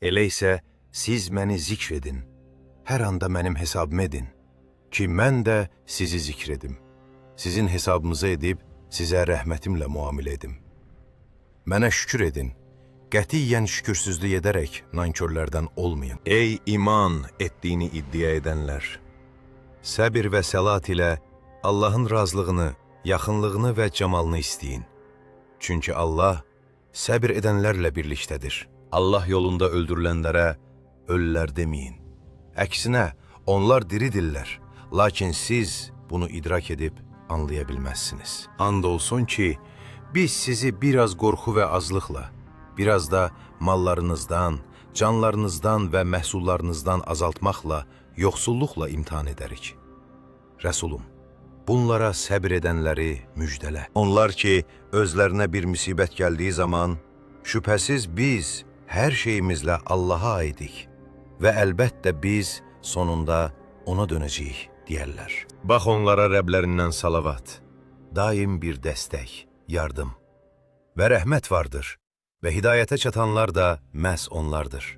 Elə isə siz məni zikr edin, hər anda mənim hesabımı edin, ki, mən də sizi zikr edim. Sizin hesabınızı edib, sizə rəhmətimlə müamilə edim. Mənə şükür edin, qətiyyən şükürsüzlük edərək nankörlərdən olmayın. Ey iman etdiyini iddia edənlər! Səbir və səlat ilə Allahın razılığını, yaxınlığını və camalını istəyin. Çünki Allah səbir edənlərlə birlikdədir. Allah yolunda öldürülənlərə ölülər deməyin. Əksinə, onlar diridirlər, lakin siz bunu idrak edib anlaya bilməzsiniz. And olsun ki, biz sizi biraz qorxu və azlıqla, biraz da mallarınızdan, canlarınızdan və məhsullarınızdan azaltmaqla, yoxsulluqla imtihan edərik. Rəsulum, bunlara səbir edənləri müjdələ. Onlar ki, özlərinə bir müsibət gəldiyi zaman, şübhəsiz biz hər şeyimizlə Allaha aidik və əlbəttə biz sonunda ona dönəcəyik, deyərlər. Bax onlara Rəblərindən salavat, daim bir dəstək, yardım və rəhmət vardır və hidayətə çatanlar da məhz onlardır.